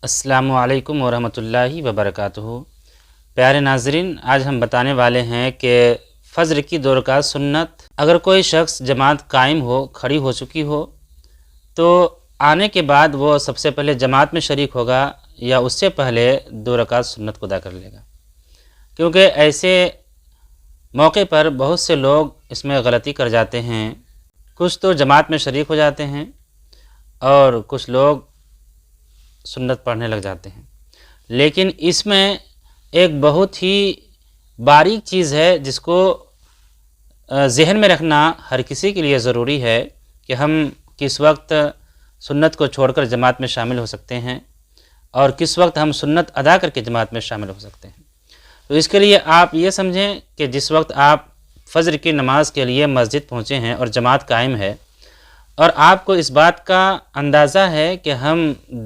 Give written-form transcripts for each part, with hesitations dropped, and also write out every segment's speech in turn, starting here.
السلام علیکم ورحمۃ اللہ وبرکاتہ۔ پیارے ناظرین، آج ہم بتانے والے ہیں کہ فجر کی 2 رکعت سنت اگر کوئی شخص جماعت قائم ہو، کھڑی ہو چکی ہو، تو آنے کے بعد وہ سب سے پہلے جماعت میں شریک ہوگا یا اس سے پہلے 2 رکعت سنت کو ادا کر لے گا؟ کیونکہ ایسے موقع پر بہت سے لوگ اس میں غلطی کر جاتے ہیں۔ کچھ تو جماعت میں شریک ہو جاتے ہیں اور کچھ لوگ سنت پڑھنے لگ جاتے ہیں، لیکن اس میں ایک بہت ہی باریک چیز ہے جس کو ذہن میں رکھنا ہر کسی کے لیے ضروری ہے کہ ہم کس وقت سنت کو چھوڑ کر جماعت میں شامل ہو سکتے ہیں اور کس وقت ہم سنت ادا کر کے جماعت میں شامل ہو سکتے ہیں۔ تو اس کے لیے آپ یہ سمجھیں کہ جس وقت آپ فجر کی نماز کے لیے مسجد پہنچے ہیں اور جماعت قائم ہے اور آپ کو اس بات کا اندازہ ہے کہ ہم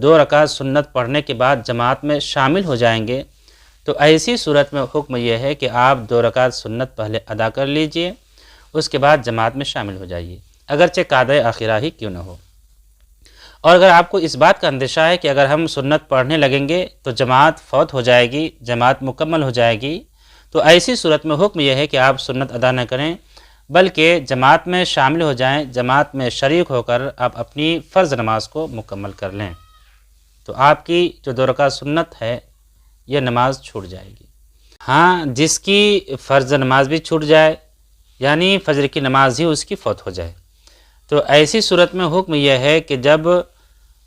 2 رکعت سنت پڑھنے کے بعد جماعت میں شامل ہو جائیں گے، تو ایسی صورت میں حکم یہ ہے کہ آپ 2 رکعت سنت پہلے ادا کر لیجئے، اس کے بعد جماعت میں شامل ہو جائیے، اگرچہ قعدہ آخرہ ہی کیوں نہ ہو۔ اور اگر آپ کو اس بات کا اندیشہ ہے کہ اگر ہم سنت پڑھنے لگیں گے تو جماعت فوت ہو جائے گی، جماعت مکمل ہو جائے گی، تو ایسی صورت میں حکم یہ ہے کہ آپ سنت ادا نہ کریں بلکہ جماعت میں شامل ہو جائیں، جماعت میں شریک ہو کر آپ اپنی فرض نماز کو مکمل کر لیں، تو آپ کی جو 2 رکعت سنت ہے یہ نماز چھوٹ جائے گی۔ ہاں، جس کی فرض نماز بھی چھوٹ جائے یعنی فجر کی نماز ہی اس کی فوت ہو جائے، تو ایسی صورت میں حکم یہ ہے کہ جب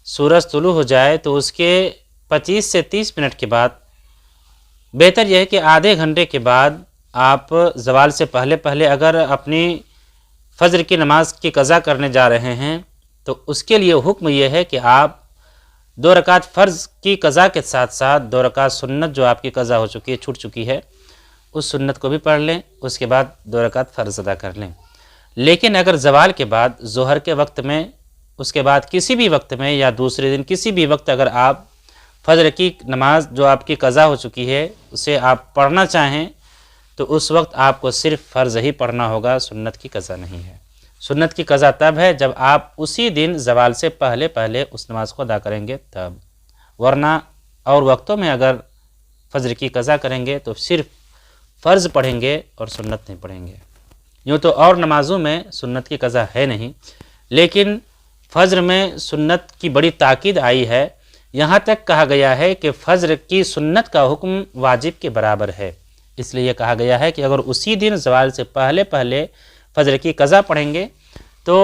سورج طلوع ہو جائے تو اس کے 25 سے 30 منٹ کے بعد، بہتر یہ ہے کہ آدھے گھنٹے کے بعد، آپ زوال سے پہلے اگر اپنی فجر کی نماز کی قضا کرنے جا رہے ہیں تو اس کے لیے حکم یہ ہے کہ آپ 2 رکعت فرض کی قضا کے ساتھ ساتھ 2 رکعت سنت جو آپ کی قضا ہو چکی ہے، چھوٹ چکی ہے، اس سنت کو بھی پڑھ لیں، اس کے بعد 2 رکعت فرض ادا کر لیں۔ لیکن اگر زوال کے بعد، ظہر کے وقت میں، اس کے بعد کسی بھی وقت میں یا دوسرے دن کسی بھی وقت اگر آپ فجر کی نماز جو آپ کی قضا ہو چکی ہے اسے آپ پڑھنا چاہیں تو اس وقت آپ کو صرف فرض ہی پڑھنا ہوگا، سنت کی قضا نہیں ہے۔ سنت کی قضا تب ہے جب آپ اسی دن زوال سے پہلے اس نماز کو ادا کریں گے تب، ورنہ اور وقتوں میں اگر فجر کی قضا کریں گے تو صرف فرض پڑھیں گے اور سنت نہیں پڑھیں گے۔ یوں تو اور نمازوں میں سنت کی قضا ہے نہیں، لیکن فجر میں سنت کی بڑی تاکید آئی ہے، یہاں تک کہا گیا ہے کہ فجر کی سنت کا حکم واجب کے برابر ہے، اس لیے یہ کہا گیا ہے کہ اگر اسی دن زوال سے پہلے فجر کی قضا پڑھیں گے تو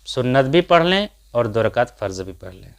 سنت بھی پڑھ لیں اور 2 رکعت فرض بھی پڑھ لیں۔